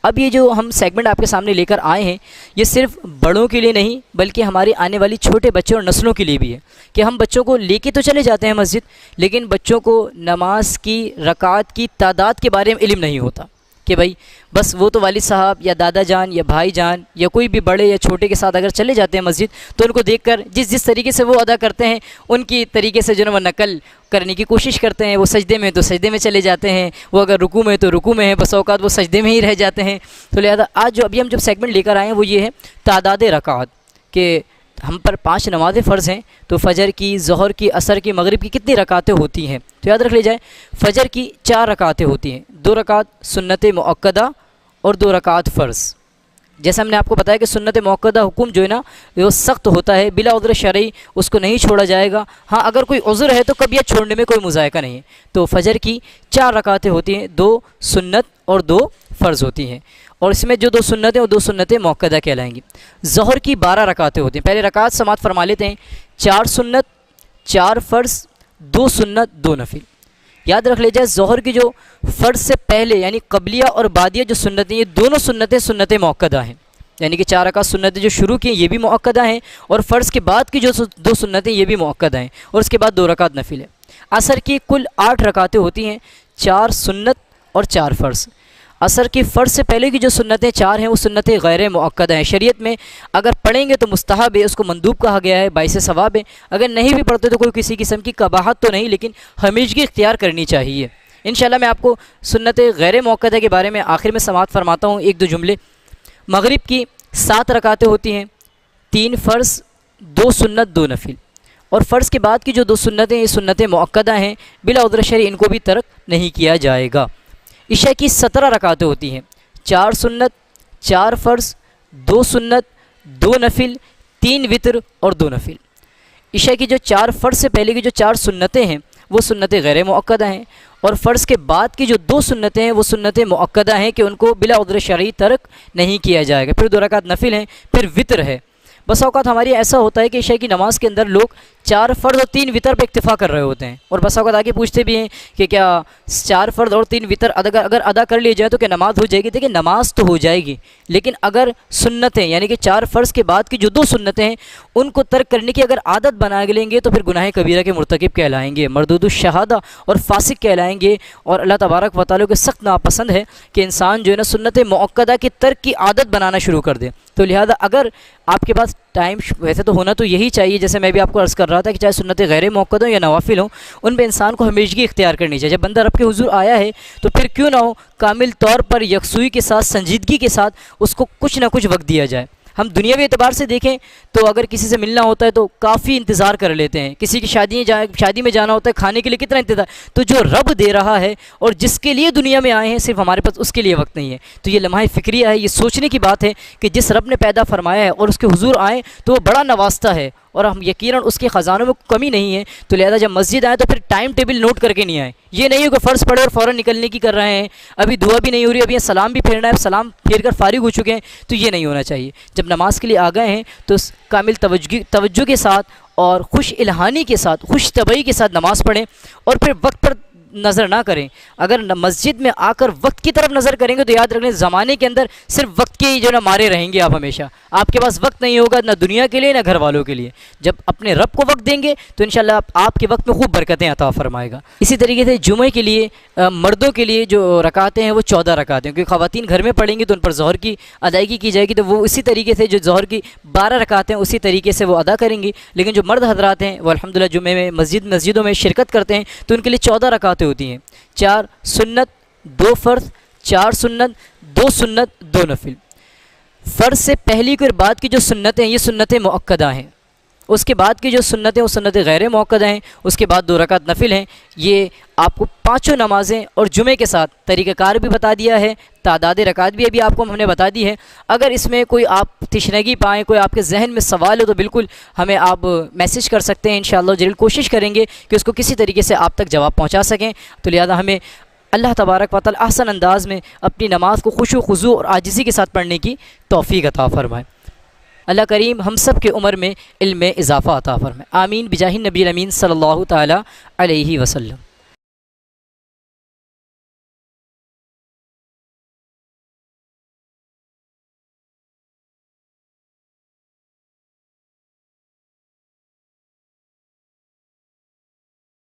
अब ये जो हम सेगमेंट आपके सामने लेकर आए हैं, ये सिर्फ बड़ों के लिए नहीं बल्कि हमारी आने वाली छोटे बच्चों और नस्लों के लिए भी है कि हम बच्चों को लेके तो चले जाते हैं मस्जिद, लेकिन बच्चों को नमाज की रकात की तादाद के बारे में इल्म नहीं होता कि भाई बस वो तो वालिद साहब या दादा जान या भाई जान या कोई भी बड़े या छोटे के साथ अगर चले जाते हैं मस्जिद तो उनको देखकर जिस तरीके से वो अदा करते हैं उनकी तरीके से जो है वो नकल करने की कोशिश करते हैं। वो सजदे में तो सजदे में चले जाते हैं, वो अगर रुकू में तो रुकू में है, बस औकात वो सजदे में ही रह जाते हैं। तो लिहाजा आज जो अभी हम जब सेगमेंट लेकर आए हैं वो ये है तादाद रकात के हम पर 5 नमाज़ें फ़र्ज़ हैं, तो फ़जर की, ज़ोहर की, असर की, मगरिब की कितनी रकातें होती हैं। तो याद रख ली जाए, फ़जर की 4 रकातें होती हैं, 2 रकात सुन्नत मुअक्कदा और 2 रकात फ़र्ज़। जैसे हमने आपको बताया कि सुन्नत मुअक्कदा हुक्म जो है ना वो सख्त होता है, बिला उज़्र शरई उसको नहीं छोड़ा जाएगा। हाँ, अगर कोई उज़्र है तो कभी छोड़ने में कोई मुज़ायका नहीं है। तो फ़जर की 4 रकातें होती हैं, 2 सुन्नत और 2 फ़र्ज़ होती हैं, और इसमें जो 2 सुन्नतें वो 2 सुन्नतें मुअक्कदा कहलाएंगी। ज़ोहर की 12 रकातें होती हैं। पहले रकात समात फरमा लेते हैं, 4 सुन्नत, 4 फ़र्ज़, 2 सुन्नत, 2 नफिल। याद रख लीजिए, ज़ोहर की जो फ़र्ज़ से पहले यानी क़ब्लिया और बादिया जो सुन्नतें, ये दोनों सुन्नतें मुअक्कदा हैं, यानी कि 4 रकात सुन्नतें जो शुरू की ये भी मुअक्कदा हैं, और फ़र्ज़ के बाद की जो 2 सुन्नतें ये भी मुअक्कदा हैं, और उसके बाद 2 रकात नफिल है। असर की कुल 8 रकातें होती हैं, 4 सुन्नत और 4 फ़र्ज़। असर की फ़र्ज़ से पहले की जो सुन्नतें 4 हैं वो सुन्नतें गैर मुअक्कदा हैं। शरीयत में अगर पढ़ेंगे तो मुस्तहब है, उसको मंदूब कहा गया है, बाइस सवाब है। अगर नहीं भी पढ़ते तो कोई किसी किस्म की कबाहत तो नहीं, लेकिन हमेशगी इख्तियार करनी चाहिए। इंशाअल्लाह मैं आपको सुन्नतें गैर मुअक्कदा के बारे में आखिर में समाअत फरमाता हूँ, 1-2 जुमले। मगरिब की 7 रकातें होती हैं, 3 फ़र्ज़, 2 सुन्नत, 2 नफिल, और फ़र्ज़ के बाद की जो 2 सुन्नतें ये सुन्नतें मुअक्कदा हैं, बिला उज़्र शरई इनको भी तर्क नहीं किया जाएगा। इशा की 17 रकातें होती हैं, 4 सुन्नत, 4 फ़र्ज़, 2 सुन्नत, 2 नफिल, 3 वितर और 2 नफिल। इशा की जो 4 फ़र्ज़ से पहले की जो 4 सुन्नतें हैं वो सुन्नतें गैर मुअक्कदा हैं, और फ़र्ज़ के बाद की जो 2 सुन्नतें हैं वो सुन्नतें मुअक्कदा हैं कि उनको बिला उज़्र शरई तर्क नहीं किया जाएगा। फिर 2 रकात नफिल हैं, फिर वितर है। बस औक़ात हमारी ऐसा होता है कि इशा की नमाज़ के अंदर लोग 4 फ़र्ज़ और 3 वितर पर इक्तिफ़ा कर रहे होते हैं, और बस औक़ात आके पूछते भी हैं कि क्या 4 फ़र्ज़ और 3 वितर अगर अदा कर लिए जाए तो क्या नमाज़ हो जाएगी। देखिए, नमाज़ तो हो जाएगी, लेकिन अगर सुन्नतें यानी कि 4 फ़र्ज़ के बाद की जो 2 सुन्नतें हैं उनको तर्क करने की अगर आदत बना लेंगे तो फिर गुनाह कबीरा के मुर्तकिब कहलाएंगे, मरदूदुश शहादा और फासिक कहलाएंगे। और अल्लाह तबारक व तआला को सख्त नापसंद है कि इंसान जो है ना सुन्नत मुअक्कदा की तर्क की आदत बनाना शुरू कर दे। तो लिहाजा अगर आपके पास टाइम, वैसे तो होना तो यही चाहिए, जैसे मैं भी आपको अर्ज़ कर रहा था कि चाहे सुन्नत गैर मुअक्कदा हो या नवाफिल हो, उन पर इंसान को हमेशगी इख्तियार करनी चाहिए। जब बंदा रब के हुज़ूर आया है तो फिर क्यों ना हो कामिल तौर पर यकसुई के साथ, संजीदगी के साथ उसको कुछ ना कुछ वक्त दिया जाए। हम दुनियावी एतबार से देखें तो अगर किसी से मिलना होता है तो काफ़ी इंतज़ार कर लेते हैं, किसी की शादी में जाना होता है, खाने के लिए कितना इंतज़ार। तो जो रब दे रहा है और जिसके लिए दुनिया में आए हैं सिर्फ हमारे पास उसके लिए वक्त नहीं है। तो ये लम्हा फ़िक्रिया है, ये सोचने की बात है कि जिस रब ने पैदा फरमाया है और उसके हुजूर आए तो वो बड़ा नवास्ता है, और हम यकीनन उसके ख़जानों में कमी नहीं है। तो लिहाजा जब मस्जिद आए तो फिर टाइम टेबल नोट करके नहीं आए। ये नहीं हो कि फ़र्ज़ पढ़े और फ़ौरन निकलने की कर रहे हैं, अभी दुआ भी नहीं हो रही, अभी सलाम भी फेरना है, सलाम फेर कर फारिग हो चुके हैं। तो ये नहीं होना चाहिए। जब नमाज के लिए आ गए हैं तो कामिल तवज्जो के साथ और खुश इल्हानी के साथ, खुश तबई के साथ नमाज़ पढ़ें, और फिर वक्त पर नज़र ना करें। अगर मस्जिद में आकर वक्त की तरफ नज़र करेंगे तो याद रखने ज़माने के अंदर सिर्फ वक्त के ही जो ना मारे रहेंगे आप हमेशा। आपके पास वक्त नहीं होगा ना दुनिया के लिए ना घर वालों के लिए। जब अपने रब को वक्त देंगे तो इंशाल्लाह आपके वक्त में खूब बरकतें अता फरमाएगा। इसी तरीके से जुमे के लिए मर्दों के लिए जो रकातें हैं वो 14 रकातें हैं, क्योंकि ख़वातीन घर में पढ़ेंगी तो उन पर ज़ोहर की अदायगी की जाएगी, तो वो इसी तरीके से जो ज़ोहर की 12 रकातें हैं उसी तरीके से वो अदा करेंगी। लेकिन जो मर्द हज़रात हैं वो अल्हम्दुलिल्लाह जुमे में मस्जिदों में शिरकत करते हैं तो उनके लिए 14 रकातें होती हैं, 4 सुन्नत, 2 फ़र्ज़, 4 सुन्नत, 2 सुन्नत, 2 नफिल। फ़र्ज़ से पहली के बाद की जो सुन्नतें हैं ये सुन्नतें मुअक्कदा हैं, उसके बाद की जो सुन्नतें वो सुन्नतें गैर मुअक्कदा हैं, उसके बाद 2 रकात नफिल हैं। ये आपको 5 नमाज़ें और जुमे के साथ तरीक़ाकार भी बता दिया है, तादाद रकात भी अभी आपको हमने बता दी है। अगर इसमें कोई आप तिश्नगी पाएँ, कोई आपके जहन में सवाल हो तो बिल्कुल हमें आप मैसेज कर सकते हैं। इंशाअल्लाह ज़रूर कोशिश करेंगे कि उसको किसी तरीके से आप तक जवाब पहुँचा सकें। तो लिहाजा हमें अल्लाह तबारक व तआला अहसन अंदाज़ में अपनी नमाज़ को खुशू खुजू और आजिज़ी के साथ पढ़ने की तौफ़ीक़ अता फ़रमाए। अल्लाह करीम हम सब के उम्र में इल्म में इजाफ़ा अता फ़रमाए। आमीन बिजाहिन नबी अमीन सल्लल्लाहु तआला अलैहि वसल्लम।